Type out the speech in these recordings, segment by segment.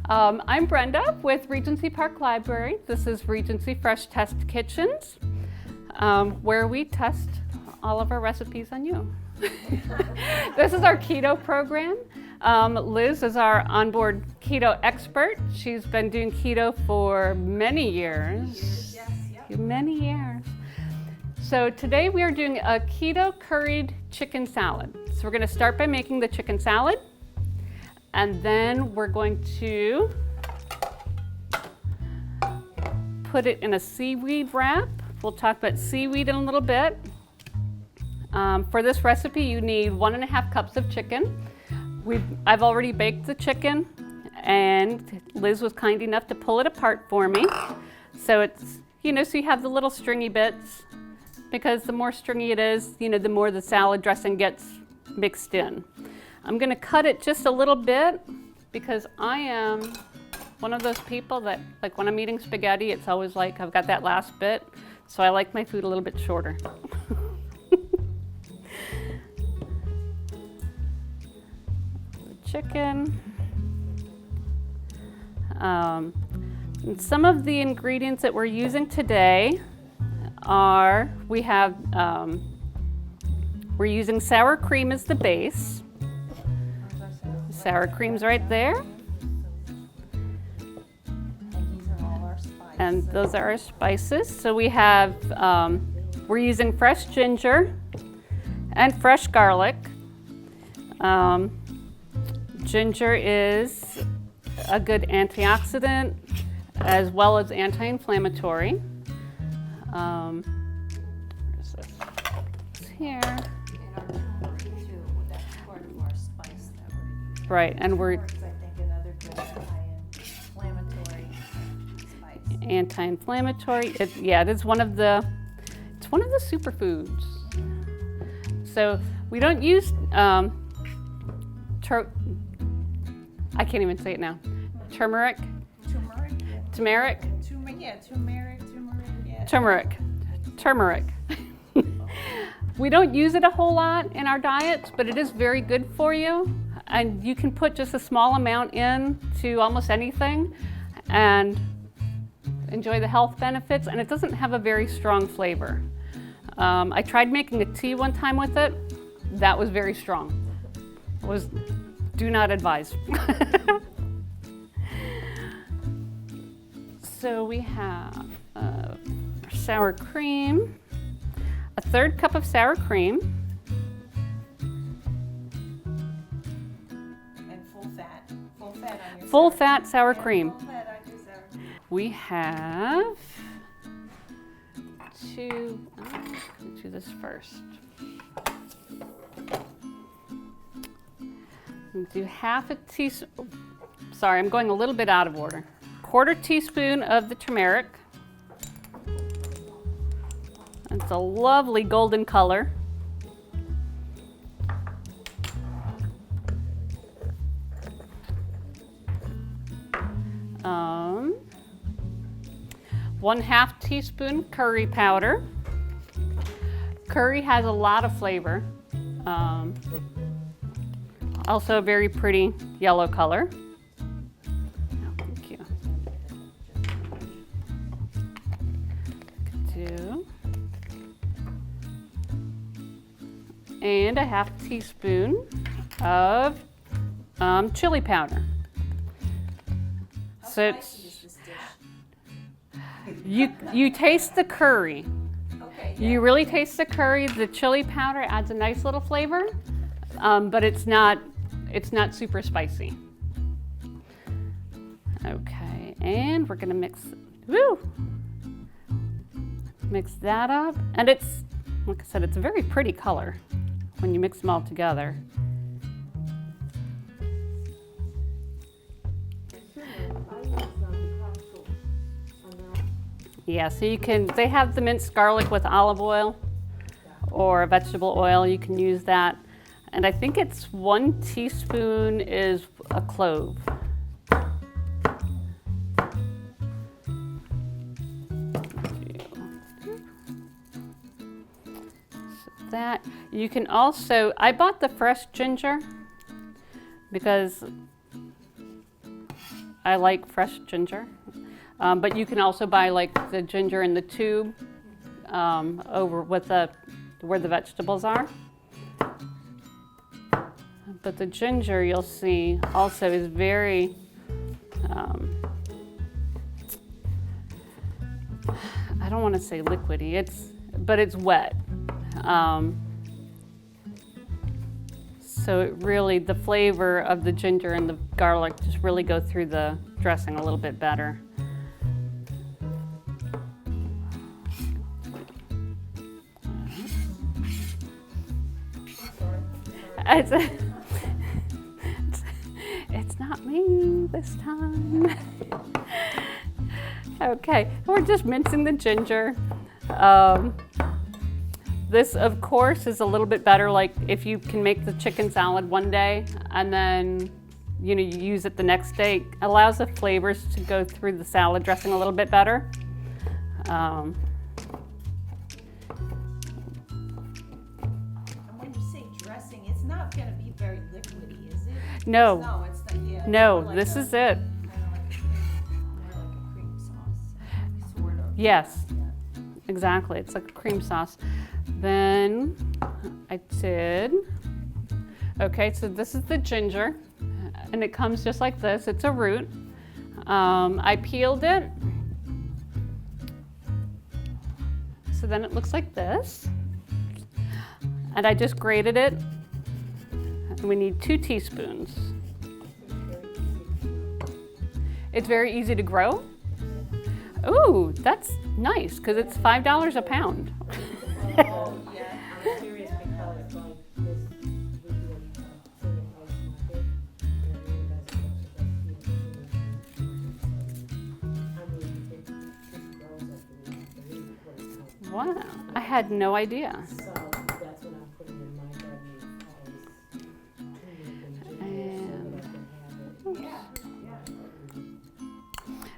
I'm Brenda with Regency Park Library. This is Regency Fresh Test Kitchens, where we test all of our recipes on you. This is our keto program. Liz is our onboard keto expert. She's been doing keto for many years. Many years. So today we are doing a keto curried chicken salad. So we're going to start by making the chicken salad. And then we're going to put it in a seaweed wrap. We'll talk about seaweed in a little bit. For this recipe, you need 1.5 cups of chicken. I've already baked the chicken, and Liz was kind enough to pull it apart for me. So it's, so you have the little stringy bits, because the more stringy it is, the more the salad dressing gets mixed in. I'm going to cut it just a little bit because I am one of those people that, like, when I'm eating spaghetti, it's always like I've got that last bit, so I like my food a little bit shorter. Chicken. And some of the ingredients that we're using today are, we're using sour cream as the base. Sour cream's right there. And those are our spices. So we have, we're using fresh ginger and fresh garlic. Ginger is a good antioxidant as well as anti-inflammatory. Where is this? It's here. Right, and we're anti-inflammatory. It is one of the superfoods. So we don't use I can't even say it now. Turmeric. We don't use it a whole lot in our diets, but it is very good for you. And you can put just a small amount in to almost anything and enjoy the health benefits, and it doesn't have a very strong flavor. I tried making a tea one time with it. That was very strong. Do not advise. So we have sour cream, a 1/3 cup of sour cream. Full fat sour cream. We have let's do this first. Do 1/2 teaspoon. Sorry, I'm going a little bit out of order. 1/4 teaspoon of the turmeric. It's a lovely golden color. One 1/2 teaspoon curry powder. Curry has a lot of flavor. Also a very pretty yellow color. Oh, thank you. And a 1/2 teaspoon of chili powder. So it's, you taste the curry. Okay, yeah. You really taste the curry. The chili powder adds a nice little flavor, but it's not super spicy. Okay, and we're gonna mix that up. And it's, like I said, it's a very pretty color when you mix them all together. Yeah, so they have the minced garlic with olive oil or vegetable oil. You can use that. And I think it's 1 teaspoon is a clove. So that, you can also, I bought the fresh ginger because I like fresh ginger, but you can also buy like the ginger in the tube over with where the vegetables are. But the ginger, you'll see, also is very, I don't want to say liquidy, but it's wet. So it really, the flavor of the ginger and the garlic just really go through the dressing a little bit better. It's not me this time. Okay, we're just mincing the ginger. This, of course, is a little bit better, like if you can make the chicken salad one day and then you use it the next day. It allows the flavors to go through the salad dressing a little bit better. And when you say dressing, it's not going to be very liquidy, is it? No. No, it's not. Yeah. No, Like this is it. Kind of like a cream sauce, sort of. Yes, Yeah. exactly. It's like a cream sauce. Then I did, okay, so this is the ginger, and it comes just like this. It's a root. I peeled it, so then it looks like this. And I just grated it. And we need 2 teaspoons. It's very easy to grow. Ooh, that's nice, because it's $5 a pound. Oh, yeah. I'm curious because like this would be a single house market, and you guys are I mean, it just grows up in the Wow, I had no idea. So that's what I'm putting in my garden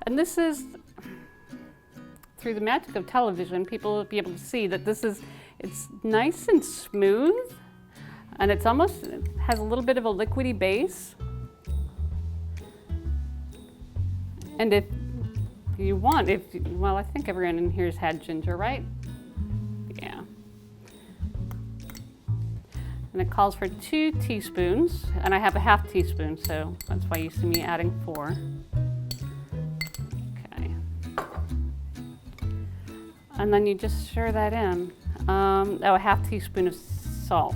And this is, through the magic of television, people will be able to see that it's nice and smooth, and it has a little bit of a liquidy base. And if you want, well, I think everyone in here has had ginger, right? Yeah. And it calls for 2 teaspoons, and I have a half teaspoon, so that's why you see me adding 4. Okay. And then you just stir that in. A half teaspoon of salt.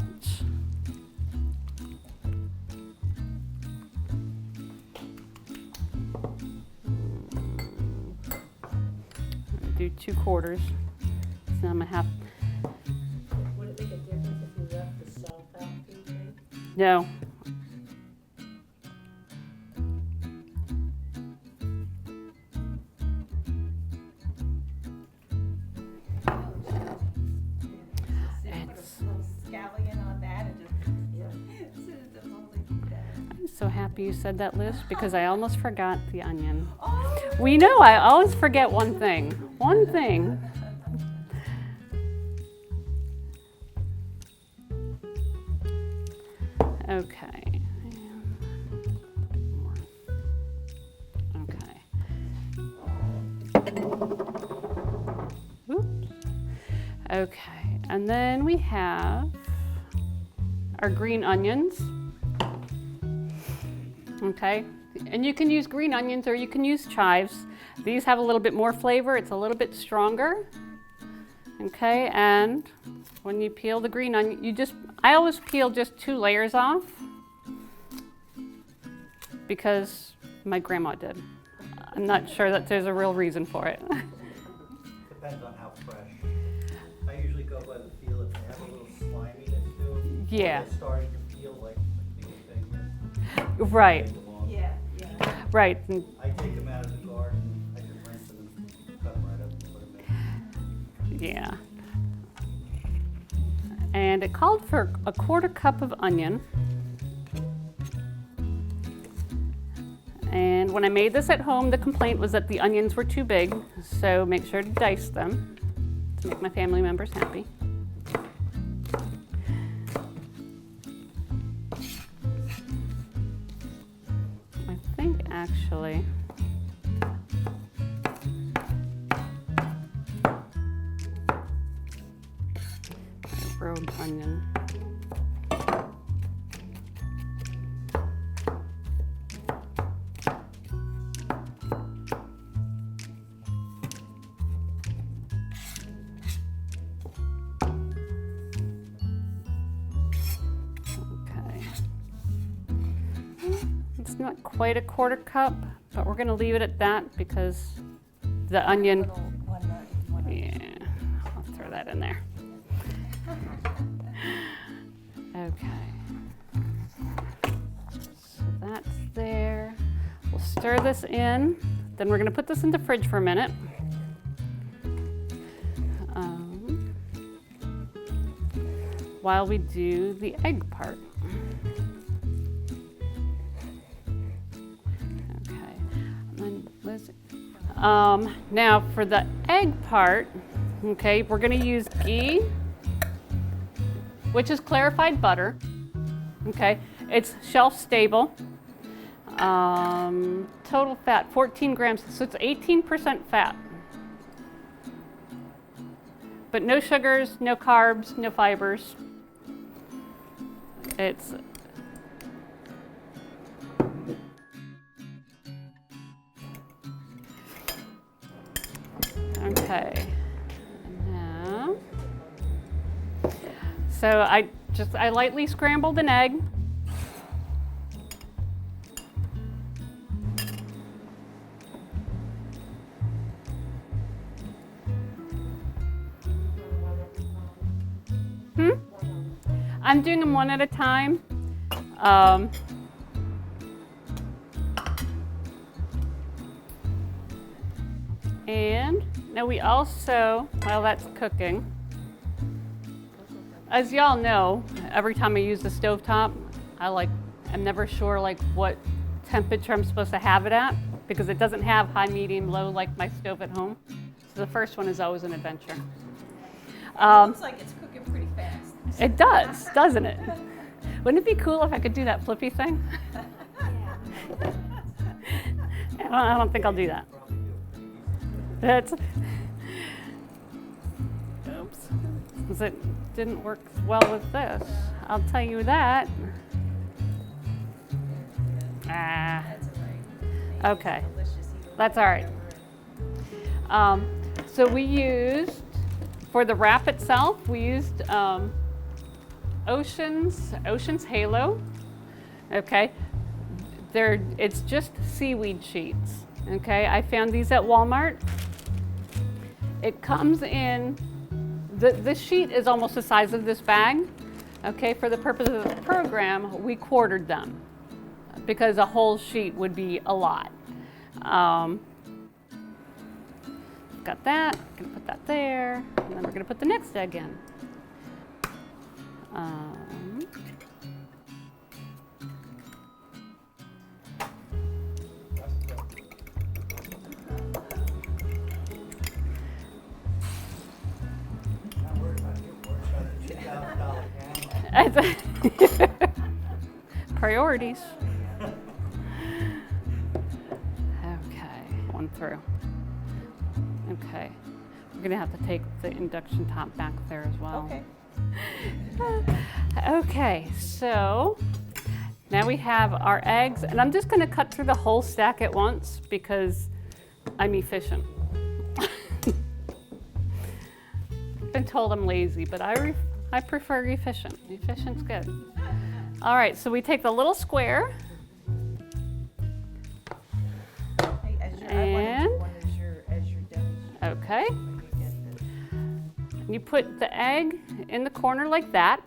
Do 2/4. So I'm gonna have. Would it make a difference if you left the salt out, do you think? No. Scallion on that and just I'm so happy you said that, Liz, because I almost forgot the onion. Oh, We know I always forget one thing. One thing. Okay. Okay. Oops. Okay, and then we have our green onions. Okay, and you can use green onions or you can use chives. These have a little bit more flavor, it's a little bit stronger. Okay, and when you peel the green onion, I always peel just 2 layers off because my grandma did. I'm not sure that there's a real reason for it. Depends on how fresh. I usually go by the feel if they have a little sliminess to them. Yeah. It's starting to feel like big thing. Right, yeah, yeah. right. And I take them out of the garden, I just rinse them and cut them right up and put them in. yeah. And it called for a 1/4 cup of onion. And when I made this at home, the complaint was that the onions were too big, so make sure to dice them to make my family members happy. I think actually. Rogue onion. It's not quite a quarter cup, but we're gonna leave it at that because the onion, Little one, yeah, I'll throw that in there. Okay. So that's there. We'll stir this in. Then we're gonna put this in the fridge for a minute. While we do the egg part. Now for the egg part, okay, we're gonna use ghee, which is clarified butter, okay? It's shelf stable. Total fat, 14 grams, so it's 18% fat. But no sugars, no carbs, no fibers. It's okay. Now, so I lightly scrambled an egg. I'm doing them one at a time. And now we also, while that's cooking, as y'all know, every time I use the stovetop, I'm never sure what temperature I'm supposed to have it at because it doesn't have high, medium, low like my stove at home. So the first one is always an adventure. It looks like it's cooking pretty fast. It does, doesn't it? Wouldn't it be cool if I could do that flippy thing? I don't think I'll do that. That's, oops, 'cause it didn't work well with this. I'll tell you that. Ah, That's all right. okay, Delicious either that's way, all right. whatever. So we used, for the wrap itself, we used Ocean's Halo. Okay, it's just seaweed sheets. Okay, I found these at Walmart. It comes in, the sheet is almost the size of this bag. Okay, for the purpose of the program, we quartered them because a whole sheet would be a lot. Got that, gonna put that there, and then we're gonna put the next egg in. Not worried about your work, about a $2,000 can. Priorities. Okay, one through. Okay, we're gonna have to take the induction top back there as well. Okay. Okay, so now we have our eggs, and I'm just gonna cut through the whole stack at once because I'm efficient. Been told I'm lazy, but I prefer efficient. Efficient's good. All right, so we take the little square. Hey, I wanted to as you're done. Okay. when you get the- You put the egg in the corner like that.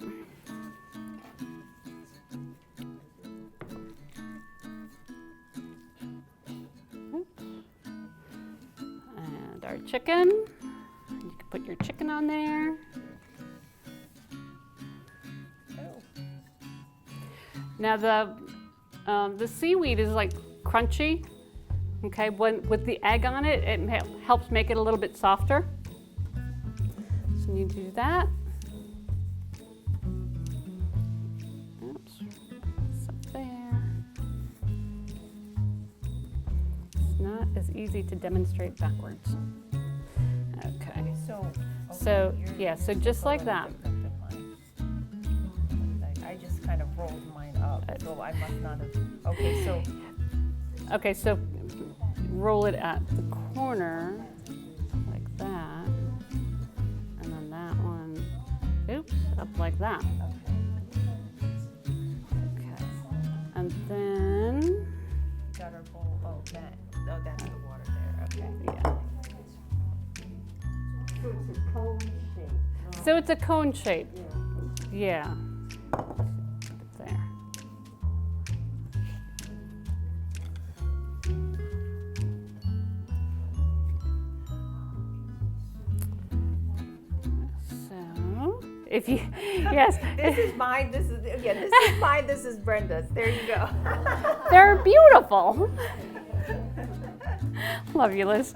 And our chicken. You can put your chicken on there. Oh, Now the seaweed is like crunchy. Okay, with the egg on it, it helps make it a little bit softer. So you do that. Oops, this up there. is easy to demonstrate backwards. Okay. So, So just like that. I just kind of rolled mine up, so I must not have, okay, so, Okay, so roll it at the corner like that. And then that one, oops, up like that. Okay. And then, you got our bowl, that's the water there, okay. yeah. So it's a cone shape. So it's a cone shape. Yeah. Yeah. Put it there. So, if you, yes, This is mine, this is mine, this is Brenda's, there you go. they're beautiful. Love you, Liz.